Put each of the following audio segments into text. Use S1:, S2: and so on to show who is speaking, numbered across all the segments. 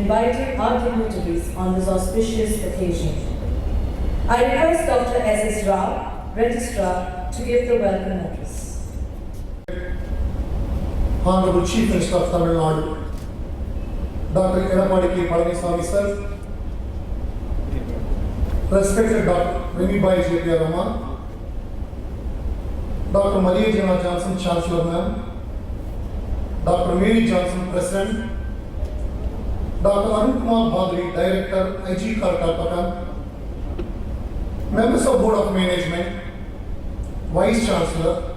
S1: inviting our dignitaries on this auspicious occasion. I request Dr. S.S. Rao, Registrar, to give the welcome address.
S2: Honorable Chief Minister of Tamil Nadu, Dr. Edappadi K. Palaniswamy sir, respected Dr. Remibai J.P.R. Rama, Dr. Maria Jana Johnson, Chancellor Ma'am, Dr. Mary Johnson, President, Dr. Arun Kumar Bhadri, Director, IG Kalpaka, members of Board of Management, Vice Chancellor,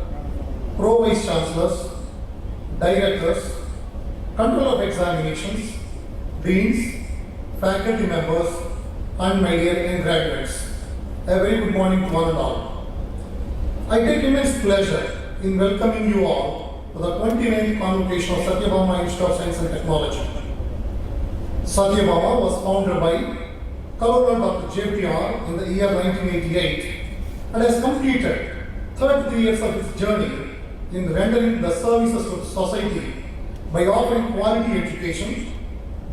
S2: Pro-Vice Chancellors, Directors, Control of Examinations, Deans, Faculty members, and my dear graduates. A very good morning to one and all. I take immense pleasure in welcoming you all to the 29th convocation of Satyabama Institute of Science and Technology. Satyabama was founded by Colonel Dr. JPR in the year 1988 and has completed 33 years of its journey in rendering the services to society by offering quality education,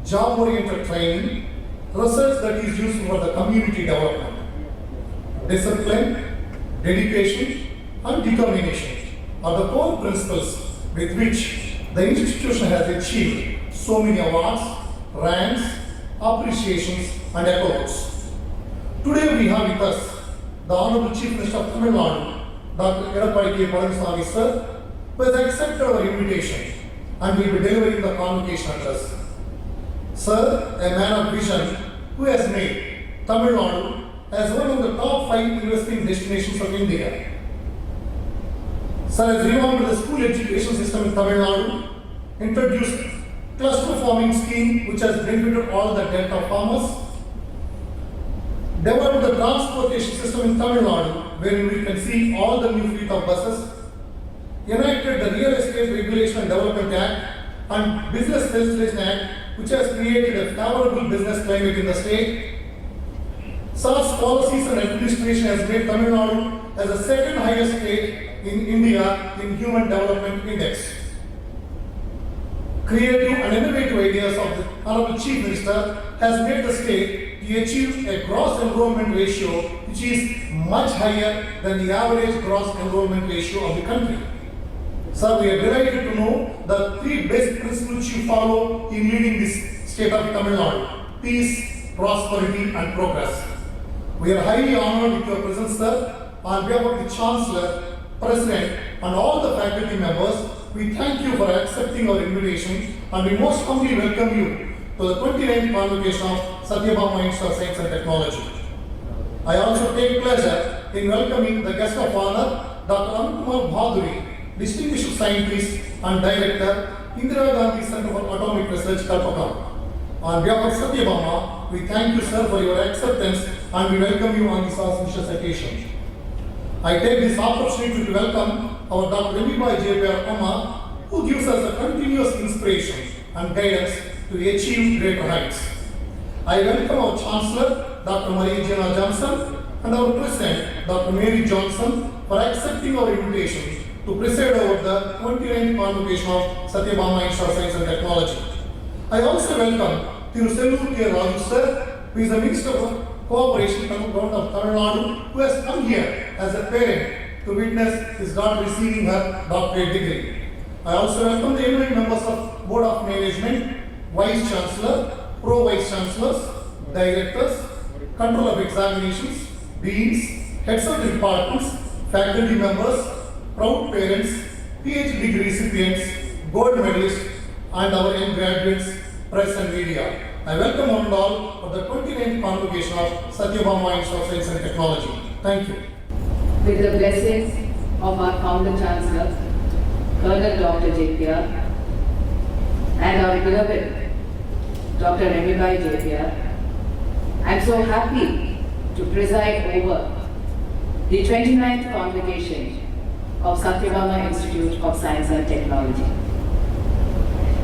S2: job-oriented training, research that is useful for the community development. Discipline, dedication, and determination are the core principles with which the institution has achieved so many awards, ranks, appreciations, and accolades. Today we have with us the Honorable Chief Minister of Tamil Nadu, Dr. Edappadi K. Palaniswamy sir, who has accepted our invitation and will be delivering the convocation address. Sir, a man of vision who has made Tamil Nadu as one of the top 5 investing destinations of India. Sir has revamped the school education system in Tamil Nadu, introduced cluster farming scheme which has benefited all the delta farmers, developed the transportation system in Tamil Nadu wherein we can see all the new fleet of buses, enacted the Real Estate Regulation and Development Act and Business Legislation Act which has created a favorable business climate in the state. Such policies and administration has made Tamil Nadu as the second highest state in India in Human Development Index. Creative and innovative ideas of the Honorable Chief Minister has made the state to achieve a gross enrollment ratio which is much higher than the average gross enrollment ratio of the country. Sir, we are delighted to know the 3 best principles you follow in leading this state of Tamil Nadu: peace, prosperity, and progress. We are highly honored with your presence, sir. On behalf of the Chancellor, President, and all the faculty members, we thank you for accepting our invitation and we most humbly welcome you to the 29th convocation of Satyabama Institute of Science and Technology. I also take pleasure in welcoming the guest of honor, Dr. Arun Kumar Bhadri, Distinguished Scientist and Director, Indira Gandhi Center for Atomic Research, Kalpaka. On behalf of Satyabama, we thank you, sir, for your acceptance and we welcome you on this auspicious occasion. I take this opportunity to welcome our Dr. Remibai J.P.R. Rama, who gives us a continuous inspiration and guidance to achieve greater heights. I welcome our Chancellor, Dr. Maria Jana Johnson, and our President, Dr. Mary Johnson, for accepting our invitation to preside over the 29th convocation of Satyabama Institute of Science and Technology. I also welcome Thiru Selur K. Raju sir, who is the Minister of Cooperation from the Government of Tamil Nadu, who has come here as a parent to witness his daughter receiving her doctorate degree. I also welcome the eminent members of Board of Management, Vice Chancellor, Pro-Vice Chancellors, Directors, Control of Examinations, Deans, Heads of the Departments, Faculty members, proud parents, PhD degree recipients, gold medalists, and our young graduates, press and media. I welcome one and all for the 29th convocation of Satyabama Institute of Science and Technology. Thank you.
S3: With the blessings of our founder Chancellor, Colonel Dr. JPR, and our beloved Dr. Remibai JPR, I am so happy to preside over the 29th convocation of Satyabama Institute of Science and Technology.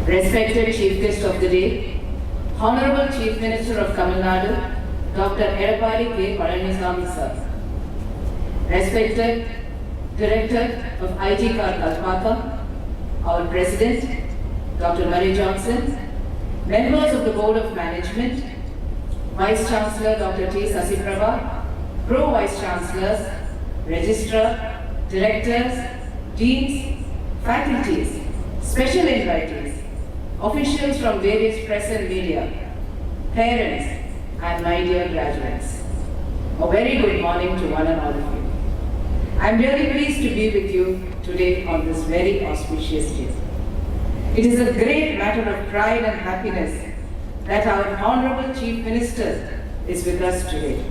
S3: Respected Chief Guest of the Day, Honorable Chief Minister of Tamil Nadu, Dr. Edappadi K. Palaniswamy sir. Respected Director of IG Kalpaka, our President, Dr. Mary Johnson, members of the Board of Management, Vice Chancellor Dr. T. Sasiprabha, Pro Vice Chancellors, Registrar, Directors, Deans, faculties, special invitees, officials from various press and media, parents, and my dear graduates. A very good morning to one and all of you. I am really pleased to be with you today on this very auspicious day. It is a great matter of pride and happiness that our Honorable Chief Minister is with us today.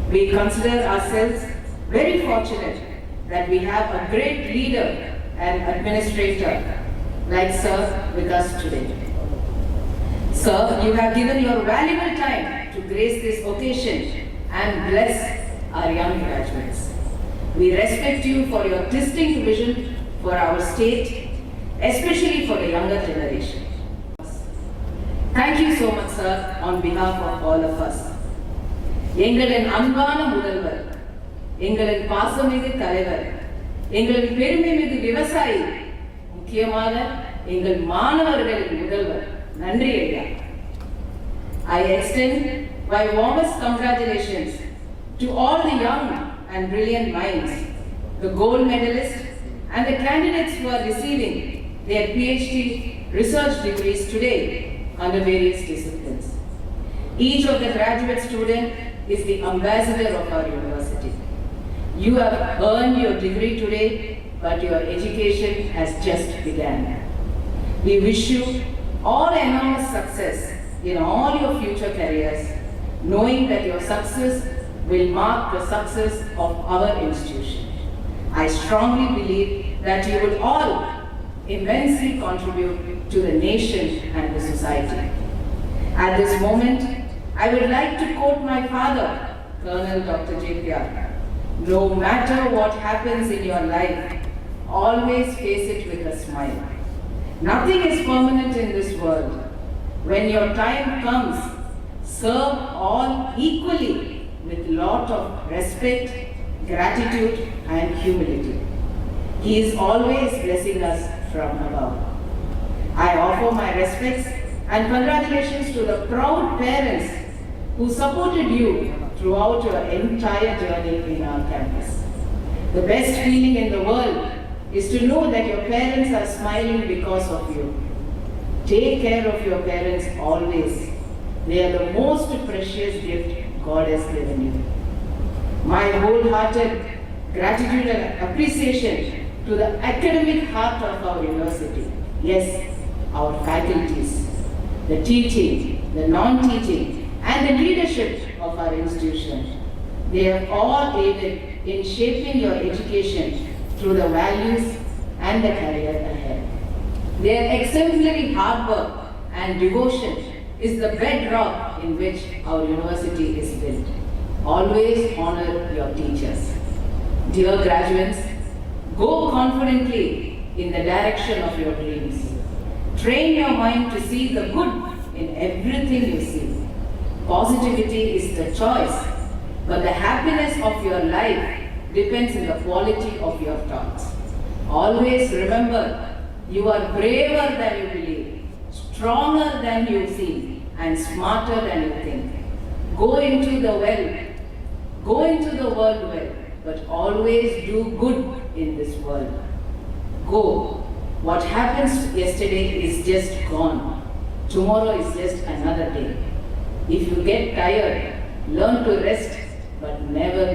S3: We consider ourselves very fortunate that we have a great leader and administrator like Sir with us today. Sir, you have given your valuable time to grace this occasion and bless our young graduates. We respect you for your distinct vision for our state, especially for the younger generation. Thank you so much, sir, on behalf of all of us. எங்களின் அன்பான முதல்வர், எங்களின் பாசமிகு தலைவர், எங்களின் பெருமைமிகு விவசாயி, முக்கியமாக எங்கள் மாணவர்களின் முதல்வர். நன்றி ஐயா. I extend my warmest congratulations to all the young and brilliant minds, the gold medalists and the candidates who are receiving their PhD research degrees today under various disciplines. Each of the graduate students is the ambassador of our university. You have earned your degree today, but your education has just begun. We wish you all enormous success in all your future careers, knowing that your success will mark the success of our institution. I strongly believe that you will all immensely contribute to the nation and the society. At this moment, I would like to quote my father, Colonel Dr. JPR. No matter what happens in your life, always face it with a smile. Nothing is permanent in this world. When your time comes, serve all equally with lot of respect, gratitude and humility. He is always blessing us from above. I offer my respects and congratulations to the proud parents who supported you throughout your entire journey in our campus. The best feeling in the world is to know that your parents are smiling because of you. Take care of your parents always. They are the most precious gift God has given you. My wholehearted gratitude and appreciation to the academic heart of our university. Yes, our faculties, the teaching, the non-teaching, and the leadership of our institution. They have all aided in shaping your education through the values and the career ahead. Their exemplary hard work and devotion is the bedrock in which our university is built. Always honor your teachers. Dear graduates, go confidently in the direction of your dreams. Train your mind to see the good in everything you see. Positivity is the choice, but the happiness of your life depends on the quality of your thoughts. Always remember, you are braver than you believe, stronger than you seem, and smarter than you think. Go into the world well, but always do good in this world. Go. What happens yesterday is just gone. Tomorrow is just another day. If you get tired, learn to rest, but never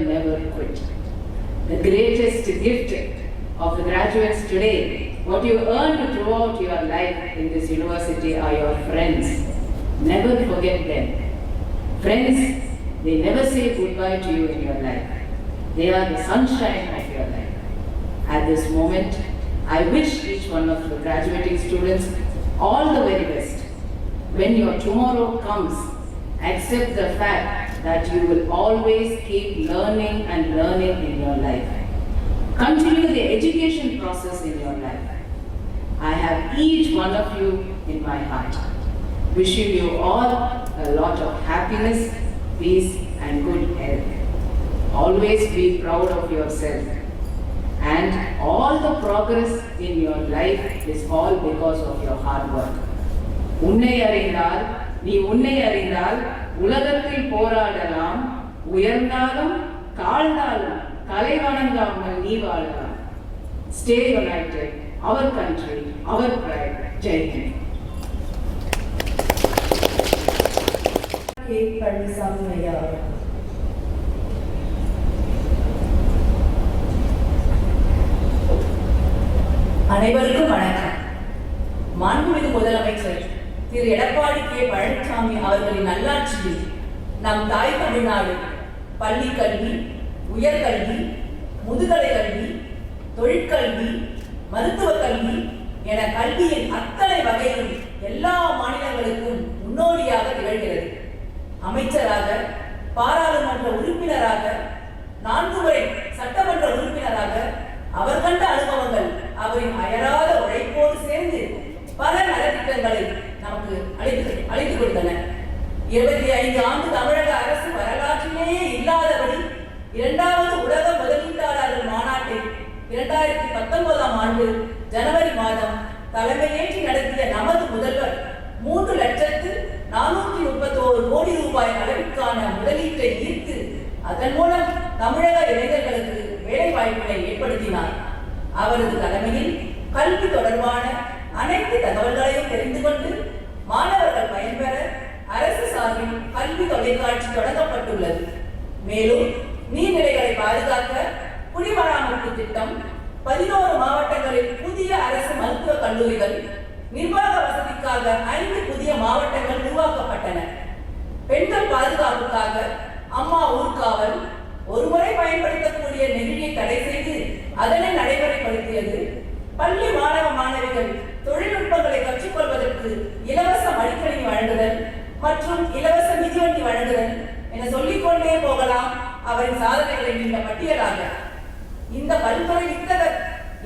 S3: quit. The greatest gift of the graduates today, what you earned throughout your life in this university are your friends. Never forget them. Friends, they never say goodbye to you in your life. They are the sunshine of your life. At this moment, I wish each one of the graduating students all the very best. When your tomorrow comes, accept the fact that you will always keep learning and learning in your life. Continue the education process in your life. I have each one of you in my heart. Wishing you all a lot of happiness, peace and good health. Always be proud of yourself. And all the progress in your life is all because of your hard work. உன்னை அறிந்தால் நீ உன்னை அறிந்தால் உலகத்தில் போராடலாம், உயர்ந்தாலும் தாழ்ந்தாலும் தலை வணங்காமல் நீ வாழலாம். Stay united, our country, our pride. Jai Hind.
S1: K. Palnisami Ayya அவர்கள். அனைவருக்கும் வணக்கம். மாண்புமிகு முதலமைச்சர் திரு எடப்பாடி கே. பழனிசாமி அவர்களின் நல்லாட்சியில் நம் தாய் தமிழ்நாடு பள்ளி கல்வி, உயர்கல்வி, முதுகலை கல்வி, தொழிற்கல்வி, மருத்துவ கல்வி என கல்வியின் அத்தனை வகையிலும் எல்லா மாநிலங்களுக்கும் முன்னோடியாக திகழ்கிறது. அமைச்சராக, பாராளுமன்ற உறுப்பினராக, 4 முறை சட்டமன்ற உறுப்பினராக அவர் கண்ட அனுபவங்கள் அவரின் அயராத உழைப்போடு சேர்ந்து பல நலத்திட்டங்களை நமக்கு அளித்து கொடுத்தன. 25 ஆண்டு தமிழக அரசு வரலாற்றிலேயே இல்லாதபடி 2வது உலக முதலீட்டாளர்கள் மாநாட்டை 2019ஆம் ஆண்டு ஜனவரி மாதம் தலைமையேற்றி நடத்திய நமது முதல்வர் 3,431 கோடி ரூபாய் அளவிற்கான முதலீட்டை ஈர்த்து அதன் மூலம் தமிழக இளைஞர்களுக்கு வேலை வாய்ப்புகளை ஏற்படுத்தினார். அவரது தலைமையில் கல்வி தொடர்பான அனைத்து தகவல்களையும் தெரிந்து கொண்டு மாணவர்கள் பயன்பெற அரசு சார்பில் கல்வி தொலைக்காட்சி தொடங்கப்பட்டுள்ளது. மேலும் நீர்நிலைகளை பாதுகாக்க குடிமராமத்து திட்டம், 11 மாவட்டங்களில் புதிய அரசு மருத்துவக் கல்லூரிகள், நிர்வாக வசதிக்காக 5 புதிய மாவட்டங்கள் உருவாக்கப்பட்டன. பெண்கள் பாதுகாப்புக்காக அம்மா ஊர்காவல், ஒருமுறை பயன்படுத்தக்கூடிய நெகிழியை தடை செய்து அதனை நடைமுறைப்படுத்தியது. பள்ளி மாணவ மாணவிகள் தொழில்நுட்பங்களை கற்றுக்கொள்வதற்கு இலவச மடிக்கணினி வழங்குதல் மற்றும் இலவச மிதிவண்டி வழங்குதல் என சொல்லிக்கொண்டே போகலாம் அவரின் சாதனைகளை நீண்ட பட்டியலாக. இந்த பல்துறை வித்தகர்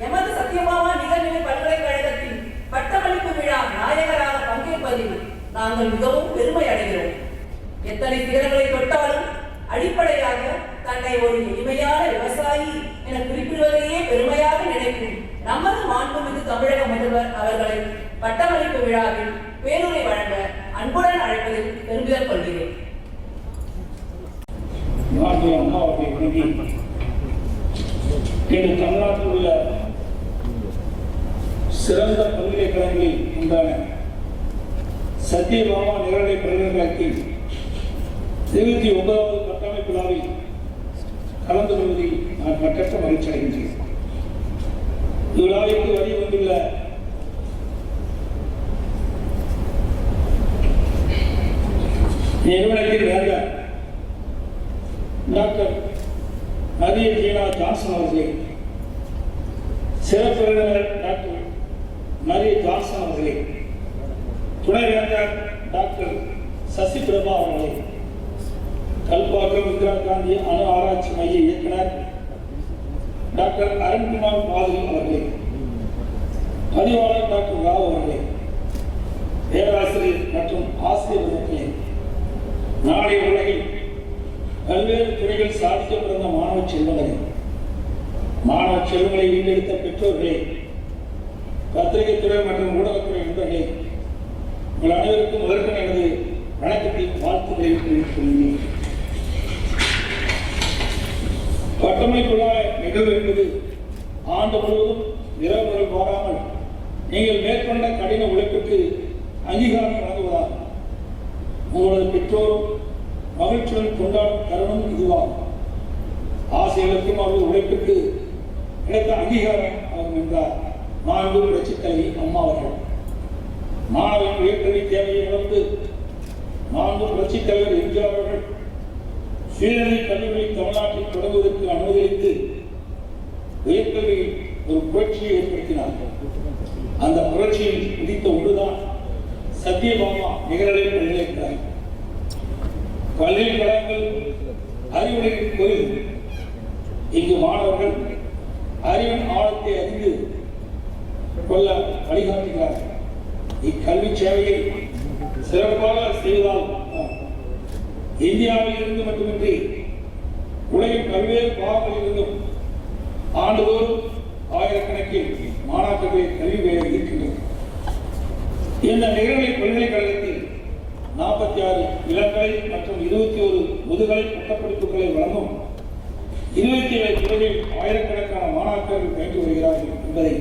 S1: எமது சத்யபாமா நிகழ்நிலை பல்கலைக்கழகத்தின் பட்டமளிப்பு விழா நாயகராக பங்கேற்பதில் நாங்கள் மிகவும் பெருமை அடைகிறோம். எத்தனை சிகரங்களை தொட்டாலும் அடிப்படையாக தன்னை ஒரு எளிமையான விவசாயி என குறிப்பிடுவதையே பெருமையாக நினைக்கும் நமது மாண்புமிகு தமிழக முதல்வர் அவர்களை பட்டமளிப்பு விழாவில் பேருரை வழங்க அன்புடன் அழைப்பதில் பெருமிதம் கொள்கிறேன்.
S4: தமிழ்நாட்டில் உள்ள சிறந்த பல்கலைக்கழகங்களில் ஒன்றான சத்யபாமா நிகழ்நிலை பல்கலைக்கழகத்தில் 29வது பட்டமளிப்பு விழாவில் கலந்து கொள்வதில் நான் மற்றற்ற மகிழ்ச்சி அடைகின்றேன். இவ்விழாவிற்கு வழி வந்துள்ள நிறுவனத்தின் வேந்தர் டாக்டர் மரிய ஜீனா ஜான்சன் அவர்களே, சிறப்பு விருந்தினர் டாக்டர் மரிய ஜான்சன் அவர்களே, துணைவேந்தர் டாக்டர் சசி பிரபா அவர்களே, கல்பாக்கம் இந்திரா காந்தி அணு ஆராய்ச்சி மைய இயக்குனர் டாக்டர் அருண்குமார் மாதிரி அவர்களே, பதிவாளர் டாக்டர் ராவ் அவர்களே, பேராசிரியர் மற்றும் ஆசிரியர் அவர்களே, நாளைய உலகில் பல்வேறு துறைகள் சாதிக்க பிறந்த மாணவ செல்வங்களே, மாணவ செல்வங்களை ஈண்டெடுத்த பெற்றோர்களே, பத்திரிகை துறை மற்றும் ஊடகத்துறை நண்பர்களே, உங்கள் அனைவருக்கும் முதற்கன் எனது வணக்கத்தையும் வாழ்த்துக்களை தெரிவித்துள்ளேன். பட்டமளிப்பு விழா நிகழ்வு என்பது ஆண்டு முழுவதும் இரவு மாறாமல் நீங்கள் மேற்கொண்ட கடின உழைப்புக்கு அங்கீகாரம் வழங்குவதாகும். உங்களது பெற்றோரும் மகிழ்ச்சியுடன் கொண்டாடும் தருணம் இதுவாகும். ஆசைகளுக்கும் அவரது உழைப்புக்கு கிடைத்த அங்கீகாரம் ஆகும் என்றார் மாண்பு புரட்சித் தலைவி அம்மா அவர்கள். மாணவன் உயர்கல்வி தேவையை உணர்ந்து மாண்பு புரட்சித் தலைவர் எம்ஜிஆர் அவர்கள் சுயநிலை கல்விகளை தமிழ்நாட்டில் தொடங்குவதற்கு அனுமதித்து உயர்கல்வியில் ஒரு புரட்சியை ஏற்படுத்தினார். அந்த புரட்சியில் உதித்த ஒன்றுதான் சத்யபாமா நிகழ்நிலை பல்கலைக்கழகம். பல்கலைக்கழகங்கள் அறிவுரையின் கோயில். இங்கு மாணவர்கள் அறிவின் ஆழத்தை அறிந்து கொள்ள வழிகாட்டுகிறார்கள். இக்கல்வி சேவையை சிறப்பாக செய்வதால் இந்தியாவில் இருந்து மட்டுமின்றி உலகின் பல்வேறு பாகங்களில் இருந்தும் ஆண்டுதோறும் ஆயிரக்கணக்கில் மாணாக்கர்களை கல்வி பெற இருக்கின்றனர். இந்த நிகழ்நிலை பல்கலைக்கழகத்தில் 46 இளங்கலை மற்றும் 21 முதுகலை பட்டப்படிப்புகளை வழங்கும் 27 துறைகளில் ஆயிரக்கணக்கான மாணாக்கர்கள் பயின்று வருகிறார்கள் என்பதை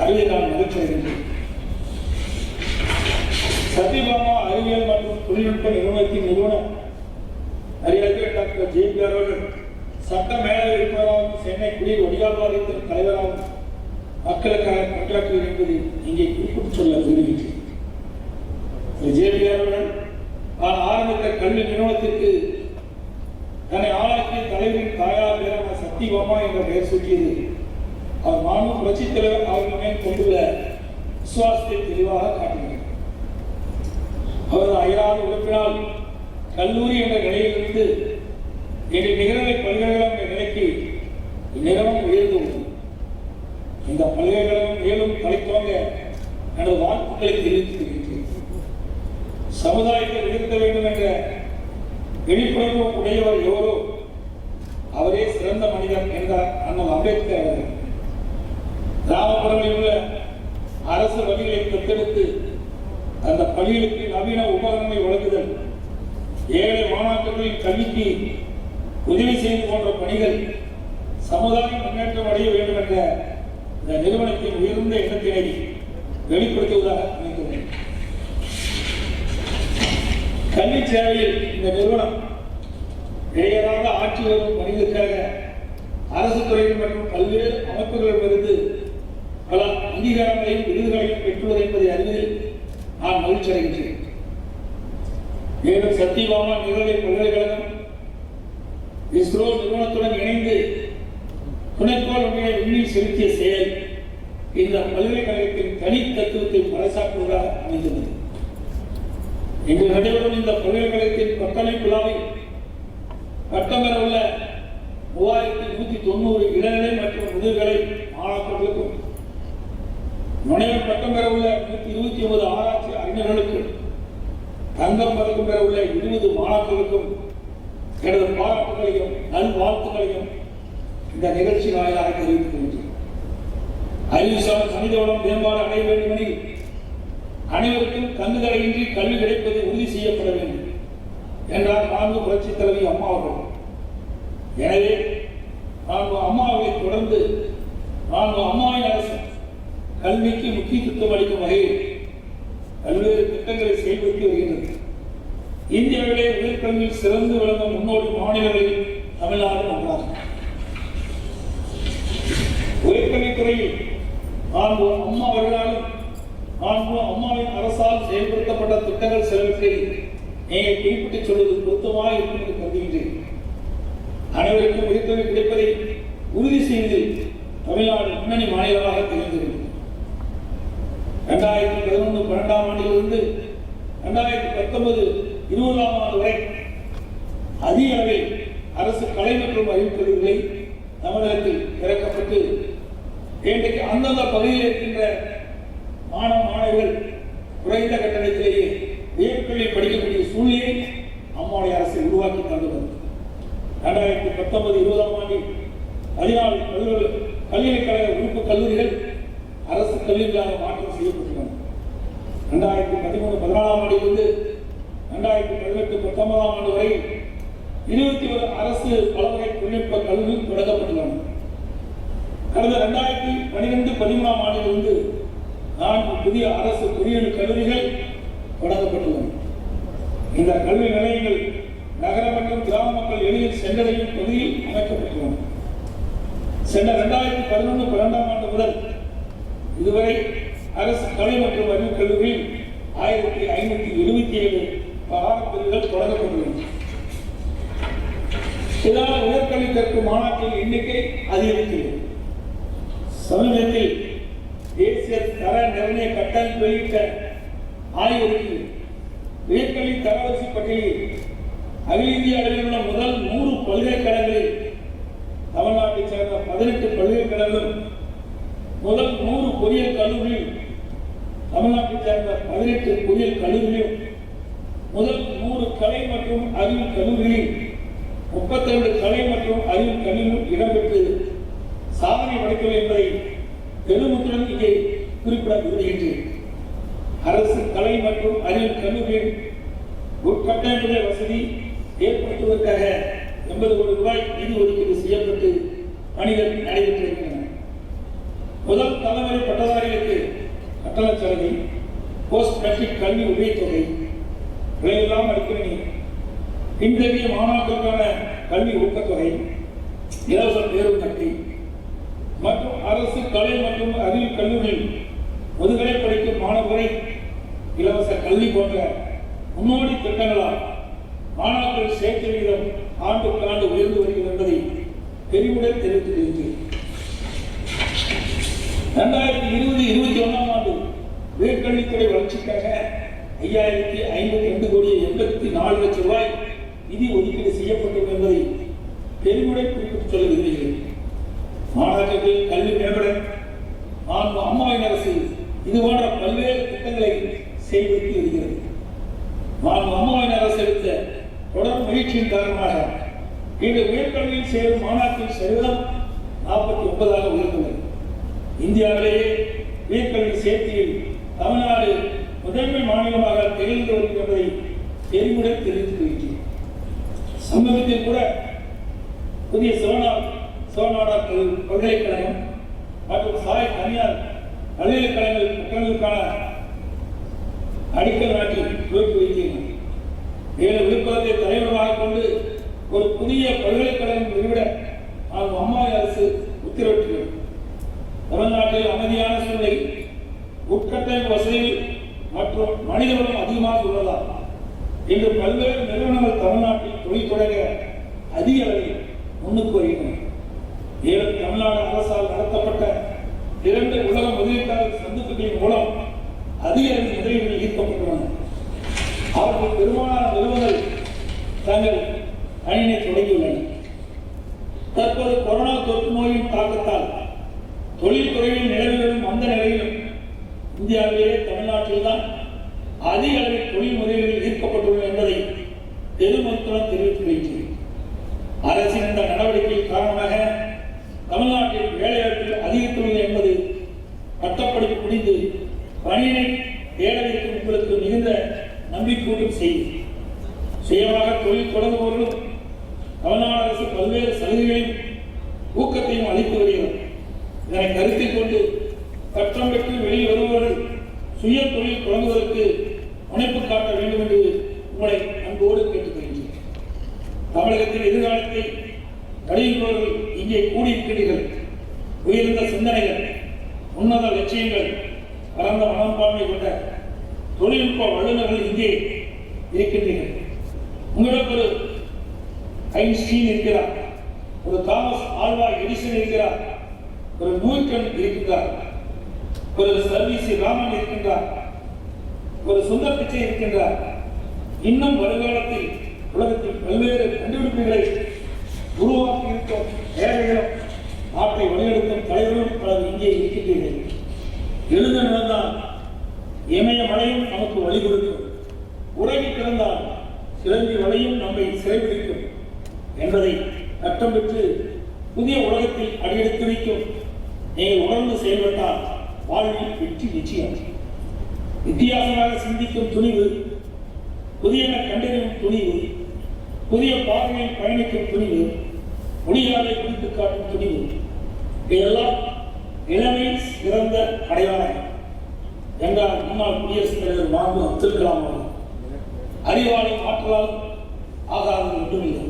S4: அறிய நான் மகிழ்ச்சி அடைகின்றேன். சத்யபாமா அறிவியல் மற்றும் தொழில்நுட்ப நிறுவனத்தின் நிறுவனர் அறிஞர் டாக்டர் ஜேபிஆர் அவர்கள் சட்ட மேலாளர் உறுப்பினராகவும் சென்னை குடிநீர் வடிகால் வாரியத்தின் தலைவராகவும் மக்களுக்காக பணியாற்றுவது என்பது இங்கே குறிப்பிட்டு சொல்ல விரும்புகிறேன். ஜேபிஆர் அவர்கள் தான் ஆரம்பித்த கல்வி நிறுவனத்திற்கு தன்னை ஆளாக்கிய தலைவரின் தாயார் பேரான சத்யபாமா என்ற பெயர் சூட்டியது அவர் மாண்பு புரட்சித் தலைவர் அவர்கள் மேல் கொண்டுள்ள விசுவாசத்தை தெளிவாக காட்டுகிறது. அவரது அயராத உழைப்பினால் கல்லூரி என்ற நிலையிலிருந்து இன்று நிகழ்நிலை பல்கலைக்கழகம் என்ற நிலைக்கு இந்நிறுவனம் உயர்ந்துள்ளது. இந்த பல்கலைக்கழகம் மேலும் தலைத்தோங்க எனது வாழ்த்துக்களை தெரிவித்து வருகின்றேன். சமுதாயத்தை உயர்த்த வேண்டும் என்ற விழிப்புணர்வு உடையவர் எவரோ அவரே சிறந்த மனிதர் என்றார் அண்ணல் அம்பேத்கர் அவர்கள். கிராமப்புறங்களில் உள்ள அரசு வழிகளை தத்தெடுத்து அந்த பள்ளிகளுக்கு நவீன உபகரணங்களை வழங்குதல், ஏழை மாணாக்கர்களின் கல்விக்கு உதவி செய்து போன்ற பணிகள் சமுதாயம் முன்னேற்றம் அடைய வேண்டும் என்ற இந்த நிறுவனத்தின் உயர்ந்த எண்ணத்தினை வெளிப்படுத்துவதாக நினைக்கிறேன். கல்வி சேவையில் இந்த நிறுவனம் இடையராக ஆட்சி வரும் பணிகளுக்காக அரசு துறைகள் மற்றும் பல்வேறு அமைப்புகளிடமிருந்து பல அங்கீகாரங்களையும் விருதுகளையும் பெற்றுள்ளது என்பதை அறிவதில் நான் மகிழ்ச்சி அடைகின்றேன். மேலும் சத்யபாமா நிகழ்நிலை பல்கலைக்கழகம் இஸ்ரோ நிறுவனத்துடன் இணைந்து துணைக்கோள் விண்ணில் செலுத்திய செயல் இந்த பல்கலைக்கழகத்தின் தனி தத்துவத்தை பறைசாற்றுவதாக அமைந்துள்ளது. இன்று நடைபெறும் இந்த பல்கலைக்கழகத்தின் பட்டமளிப்பு விழாவில் பட்டம் பெற உள்ள 3190 இளநிலை மற்றும் முதுகலை மாணாக்கர்களுக்கும் முனைவர் பட்டம் பெற உள்ள 129 ஆராய்ச்சி அறிஞர்களுக்கும் தங்கம் பதக்கம் பெற உள்ள 20 மாணாக்கர்களுக்கும் எனது பாராட்டுகளையும் நல்வாழ்த்துக்களையும் இந்த நிகழ்ச்சி வாயிலாக தெரிவித்துக் கொள்கிறேன். அறிவுசார் மனித வளம் மேம்பாடு அடைய வேண்டுமெனில் அனைவருக்கும் கண்ணுதடையின்றி கல்வி கிடைப்பது உறுதி செய்யப்பட வேண்டும் என்றார் மாண்பு புரட்சித் தலைவி அம்மா அவர்கள். எனவே மாண்பு அம்மாவை தொடர்ந்து மாண்பு அம்மாவின் அரசு கல்விக்கு முக்கியத்துவம் அளிக்கும் வகையில் பல்வேறு திட்டங்களை செயல்படுத்தி வருகின்றது. இந்தியாவிலே உயர்கல்வியில் சிறந்து விளங்கும் முன்னோடி மாநிலங்களில் தமிழ்நாடு ஒன்றாகும். உயர்கல்வித்துறையில் மாண்பு அம்மா அவர்களாலும் மாண்பு அம்மாவின் அரசால் செயல்படுத்தப்பட்ட திட்டங்கள் சிலவற்றை நீங்கள் குறிப்பிட்டு சொல்வது பொருத்தமாக இருக்கும் என்று கருதுகின்றேன். அனைவருக்கும் உயர்கல்வி கிடைப்பதை உறுதி செய்வதில் தமிழ்நாடு முன்னணி மாநிலமாக திகழ்கிறது. 2011-12 ஆண்டிலிருந்து 2019-20 ஆண்டு வரை அதிக அளவில் அரசு கலை மற்றும் அறிவுக் கல்லூரிகளை தமிழகத்தில் திறக்கப்பட்டு இன்றைக்கு அந்தந்த பகுதியில் இருக்கின்ற மாணவ மாணவர்கள் குறைந்த கட்டணத்திலேயே உயர்கல்வி படிக்கக்கூடிய சூழ்நிலையை அம்மாவுடைய அரசு உருவாக்கி தந்துள்ளது. 2019-20 ஆண்டில் 14 பல்கலைக்கழக உறுப்பு கல்லூரிகள் அரசு கல்லூரிகளாக மாற்றம் செய்யப்பட்டுள்ளன. 2013-14 ஆண்டிலிருந்து 2018-19 ஆண்டு வரை 21 அரசு பலவகை தொழில்நுட்ப கல்லூரிகள் தொடங்கப்பட்டுள்ளன. கடந்த 2012-13 ஆண்டிலிருந்து 4 புதிய அரசு பொறியியல் கல்லூரிகள் தொடங்கப்பட்டுள்ளன. இந்த கல்வி நிலையங்கள் நகர மற்றும் கிராம மக்கள் எளிதில் சென்றடையும் பகுதியில் அமைக்கப்பட்டுள்ளன. சென்ற 2011-12 ஆண்டு முதல் இதுவரை அரசு கலை மற்றும் அறிவுக் கல்லூரியில் 1577 பாடப்பிரிவுகள் தொடங்கப்பட்டுள்ளன. இதனால் உயர்கல்வி கற்கும் மாணாக்கரின் எண்ணிக்கை அதிகரித்துள்ளது. சமீபத்தில் தேசிய தர நிர்ணய கட்டமைப்பு வெளியிட்ட ஆய்வறிக்கை உயர்கல்வி தரவரிசை பட்டியலில் அகில இந்திய அளவில் உள்ள முதல் 100 பல்கலைக்கழகங்களில் தமிழ்நாட்டைச் சேர்ந்த 18 பல்கலைக்கழகங்களும் முதல் 100 பொறியியல் கல்லூரியில் தமிழ்நாட்டைச் சேர்ந்த 18 பொறியியல் கல்லூரியிலும் முதல் 100 கலை மற்றும் அறிவியல் கல்லூரிகளில் 32 கலை மற்றும் அறிவியல் கல்லூரியில் இடம்பெற்று சாதனை படைத்துள்ளது என்பதை பெருமிதத்துடன் இங்கே குறிப்பிட விரும்புகின்றேன். அரசு கலை மற்றும் அறிவியல் கல்லூரியில் உட்கட்டமைப்பு வசதி ஏற்படுத்துவதற்காக 80 கோடி ரூபாய் நிதி ஒதுக்கீடு செய்யப்பட்டு பணிகள் நடைபெற்றிருக்கின்றன. முதல் தலைமுறை பட்டதாரிகளுக்கு கட்டண சலுகை, போஸ்ட் மெட்ரிக் கல்வி உதவித்தொகை, விலையில்லாம் அடிக்கணி, பின்தங்கிய மாணாக்கருக்கான கல்வி ஊக்கத்தொகை, இலவச பேருந்து அட்டை மற்றும் அரசு கலை மற்றும் அறிவியல் கல்லூரியில் முதுகலை படிக்கும் மாணவர்களை இலவச கல்வி போன்ற முன்னோடி திட்டங்களால் மாணாக்கர் சேர்க்கை விகிதம் ஆண்டுக்கு ஆண்டு உயர்ந்து வருகிறது என்பதை பெருமிடன் தெரிவித்துள்ளது. 2020-21 ஆண்டு உயர்கல்வித்துறை வளர்ச்சிக்காக 5052 கோடியே 84 லட்சம் ரூபாய் நிதி ஒதுக்கீடு செய்யப்பட்டது என்பதை பெருமிடன் குறிப்பிட்டு சொல்ல விரும்புகிறேன். மாணாக்கர்கள் கல்வி மேம்பட அம்மாவின் அரசு இதுபோன்ற பல்வேறு திட்டங்களை செயல்படுத்தி வருகிறது. அம்மாவின் அரசு எடுத்த தொடர் முயற்சியின் காரணமாக இன்று உயர்கல்வியில் சேரும் மாணாக்கரின் சதவீதம் 49ஆக உயர்ந்துள்ளது. இந்தியாவிலேயே உயர்கல்வி சேர்க்கையில் தமிழ்நாடு முதன்மை மாநிலமாக திகழ்ந்து வருகிறது என்பதை பெருமிடன் தெரிவித்து வருகிறேன். சமீபத்தில் கூட புதிய சிவநாடா பல்கலைக்கழகம் மற்றும் சாய் தனியார் பல்கலைக்கழகங்கள் கட்டணங்களுக்கான அடிக்கல் நாட்டி துவக்கி வைக்கின்றனர். மேலும் விழுப்புரத்தை தலைவராக கொண்டு ஒரு புதிய பல்கலைக்கழகம் நிறுவிட அம்மாவின் அரசு உத்தரவிட்டுள்ளது. தமிழ்நாட்டில் அமைதியான சூழ்நிலை, உட்கட்டமைப்பு வசதிகள் மற்றும் மனிதவளம் அதிகமாக உள்ளதால் இன்று பல்வேறு நிறுவனங்கள் தமிழ்நாட்டில் தொழில் தொடங்க அதிக அளவில் முன்னுக்கு வருகின்றன. மேலும் தமிழ்நாடு அரசால் நடத்தப்பட்ட 2 உலக முதலீட்டாளர் சந்திப்புகளின் மூலம் அதிக அளவில் முதலீடுகள் ஈர்க்கப்பட்டுள்ளன. அவர்கள் பெரும்பாலான நிறுவனங்கள் தங்கள் பணியினை தொடங்கியுள்ளன. தற்போது கொரோனா தொற்று நோயின் தாக்கத்தால் தொழில்துறையில் நிலவி வரும் அந்த நிலையிலும் இந்தியாவிலேயே தமிழ்நாட்டில்தான் அதிக அளவில் தொழில் முறைகளில் ஈர்க்கப்பட்டுள்ளன என்பதை பெருமத்துடன் தெரிவித்து வைக்கிறேன். அரசின் இந்த நடவடிக்கை காரணமாக தமிழ்நாட்டில் வேலைவாய்ப்பில் அதிகரித்துள்ளது என்பது பட்டப்படிப்பு முடிந்து பணியினை தேடவிருக்கும் உங்களுக்கு மிகுந்த நம்பிக்கையூட்டும் செய்தி. சுயமாக தொழில் தொடங்குபவர்களும் தமிழ்நாடு அரசு பல்வேறு சலுகைகளையும் ஊக்கத்தையும் அளித்து வருகிறது. இதனை கருத்தில் கொண்டு பட்டம் பெற்று வெளியில் வருபவர்கள் சுய தொழில் தொடங்குவதற்கு முனைப்பு காட்ட வேண்டும் என்று உங்களை அன்போடு கேட்டுக்கொள்கிறேன். தமிழகத்தின் எதிர்காலத்தை வடிவமைப்பவர்கள் இங்கே கூடியிருக்கிறீர்கள். உயர்ந்த சிந்தனைகள், உன்னத லட்சியங்கள், பரந்த மனப்பான்மை கொண்ட தொழில்நுட்ப வல்லுநர்கள் இங்கே இருக்கின்றீர்கள். உங்களிடம் ஒரு ஐன்ஸ்டீன் இருக்கிறார், ஒரு தாமஸ் ஆல்வா எடிசன் இருக்கிறார், ஒரு நியூட்டன் இருக்கின்றார், ஒரு சர்வீஸ் ராமன் இருக்கின்றார், ஒரு சுந்தர் பிச்சை இருக்கின்றார். இன்னும் வருங்காலத்தில் உலகத்தில் பல்வேறு கண்டுபிடிப்புகளை உருவாக்கி இருக்கும் ஏழைகளும் நாட்டை வழிநடத்தும் தலைவர்களும் பலர் இங்கே இருக்கின்றீர்கள். எழுத நடந்தால் இமயமலையும் நமக்கு வழி கொடுக்கும், உறங்கி கிடந்தால் சிறந்தி வலையும் நம்மை சிறைபிடிக்கும் என்பதை கட்டம் பெற்று புதிய உலகத்தில் அடியெடுத்து வைக்கும் நீங்கள் உணர்ந்து செயல்பட்டால் வாழ்வில் வெற்றி நிச்சயம். வித்தியாசமாக சிந்திக்கும் துணிவு, புதியன கண்டறியும் துணிவு, புதிய பாதையில் பயணிக்கும் துணிவு, முடியாதை குறித்து காட்டும் துணிவு, இதையெல்லாம் இளமை சிறந்த அடையாளம் என்றார் முன்னாள் குடியரசுத் தலைவர் மாண்பு அப்துல் கலாம் அவர்கள். அறிவாலும் ஆற்றலால் ஆகாது ஒன்றுமில்லை,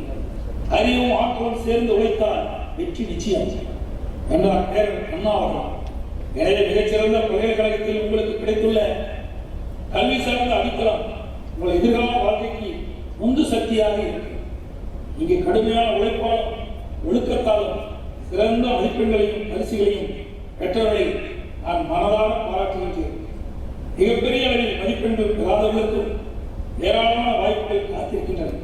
S4: அறிவும் ஆற்றலும் சேர்ந்து உழைத்தால் வெற்றி நிச்சயம் என்றார் பேரன் அண்ணா அவர்கள். எனவே மிகச்சிறந்த பல்கலைக்கழகத்தில் உங்களுக்கு கிடைத்துள்ள கல்வி சார்ந்த அடித்தளம் உங்கள் எதிர்கால வாழ்க்கைக்கு உந்து சக்தியாக இருக்கு. இங்கே கடுமையான உழைப்பாலும் ஒழுக்கத்தாலும் சிறந்த மதிப்பெண்களையும் பரிசுகளையும் பெற்றவர்களை நான் மனதார பாராட்டுகின்றேன். மிகப்பெரிய அளவில் மதிப்பெண்கள் பெறாதவர்களுக்கும் ஏராளமான வாய்ப்புகள் காத்திருக்கின்றன.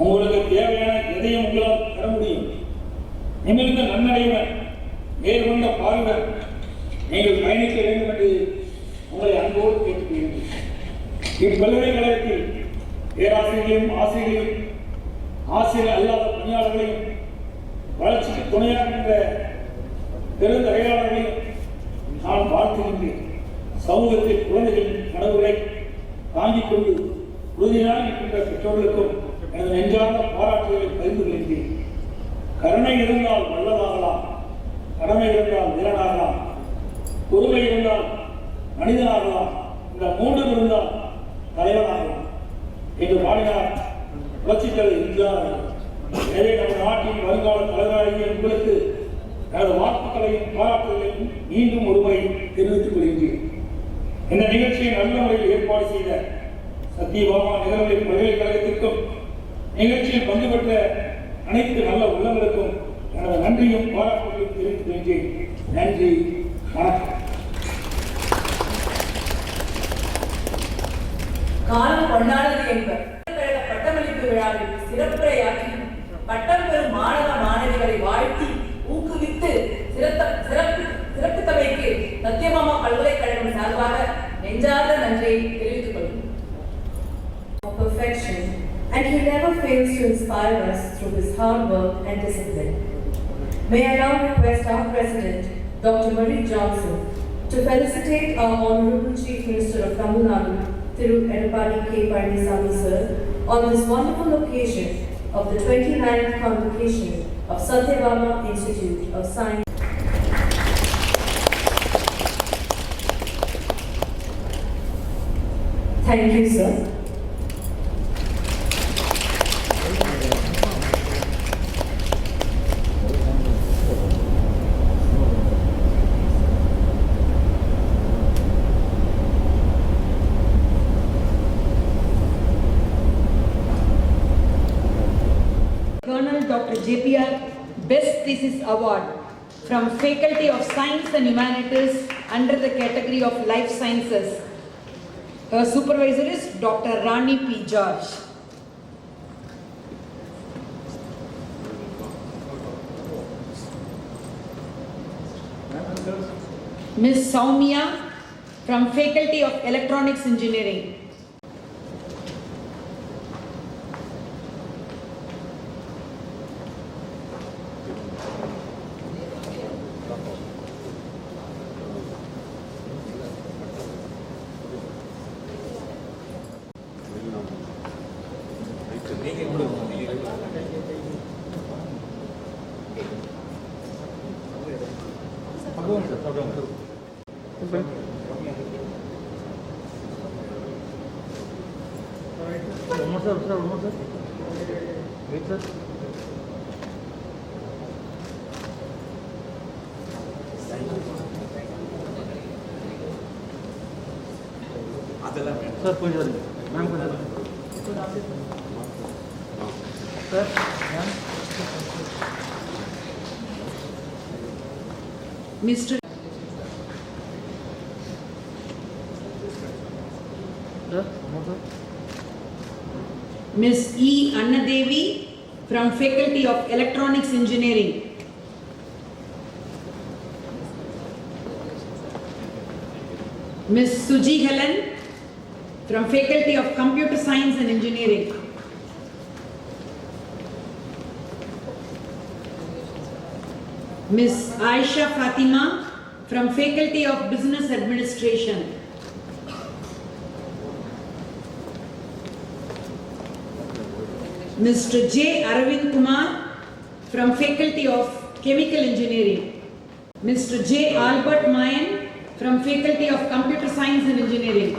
S4: உங்களுக்கு தேவையான எதையும் உங்களால் பெற முடியும். நிமிர்ந்த நன்னடையுடன் மேற்கொண்ட பார்வையுடன் நீங்கள் பயணிக்க வேண்டும் என்று உங்களை அன்போடு கேட்டுக்கொள்கிறேன். இப்பல்கலைக்கழகத்தில் பேராசிரியர்களையும் ஆசிரியர்களையும் ஆசிரியர் அல்லாத பணியாளர்களையும் வளர்ச்சிக்கு துணையாகின்ற பெருந்தகையாளர்களையும் நான் வாழ்த்துகின்றேன். சமூகத்தில் குழந்தைகளின் உணர்வுகளை தாங்கிக் கொண்டு உறுதியாக இருக்கின்ற பெற்றோர்களுக்கும் எனது நெஞ்சார்ந்த பாராட்டுகளை பகிர்ந்து கொள்கிறேன். கருணை இருந்தால் வல்லதாகலாம், கடமை இருந்தால் வீரனாகலாம், பொறுமை இருந்தால் மனிதனாகலாம், இந்த மூன்றும் இருந்தால் தலைவனாகலாம் என்று பாடினார் புரட்சித் தலைவர் எம்ஜிஆர். எனவே நமது நாட்டின் வருங்கால தலைவராகிய உங்களுக்கு எனது வாழ்த்துக்களையும் பாராட்டுகளையும் மீண்டும் ஒருமுறை தெரிவித்துக் கொள்கின்றேன். இந்த நிகழ்ச்சியை நல்ல முறையில் ஏற்பாடு செய்த சத்தியபாமா நிகழ்வுகளை பல்கலைக்கழகத்திற்கும் நிகழ்ச்சியில் பங்கு பெற்ற அனைத்து நல்ல உள்ளங்களுக்கும் எனது நன்றியும் பாராட்டுகளையும் தெரிவித்துக் கொள்கிறேன். நன்றி, வணக்கம்.
S1: காலம் கொண்டாடது என்பர் பட்டமளிப்பு விழாவில் சிறப்புரையாற்றி பட்டம் பெறும் மாணவ மாணவிகளை வாழ்த்தி ஊக்குவித்து சிறப்பித்தமைக்கு சத்தியபாமா பல்கலைக்கழகம் சார்பாக நெஞ்சார்ந்த நன்றியை தெரிவித்துக் கொள்கிறேன்.
S5: Perfection, and he never fails to inspire us through his hard work and discipline. May I now request our President, Dr. Marie Johnson, to felicitate our Honorable Chief Minister of Tamil Nadu, Thiru Edapadi K. Palanisamy sir, on this wonderful occasion of the 29th convocation of Satyabama Institute of Science. Thank you, sir.
S6: Colonel Dr. JPR Best Thesis Award from Faculty of Science and Humanities under the category of Life Sciences. Her supervisor is Dr. Rani P. George. Ms. Soumya from Faculty of Electronics Engineering.
S7: Sir कोई ma'am को sir
S6: Mr. Ms. E. Annadevi from Faculty of Electronics Engineering. Ms. Suji Helen from Faculty of Computer Science and Engineering. Ms. Aisha Fatima from Faculty of Business Administration. Mr. J. Aravind Kumar from Faculty of Chemical Engineering. Mr. J. Albert Mayan from Faculty of Computer Science and Engineering.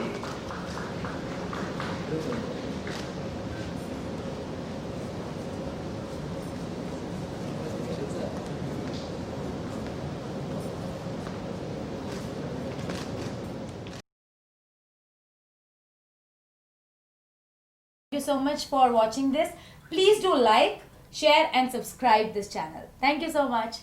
S8: Thank you so much for watching this. Please do like, share and subscribe this channel. Thank you so much.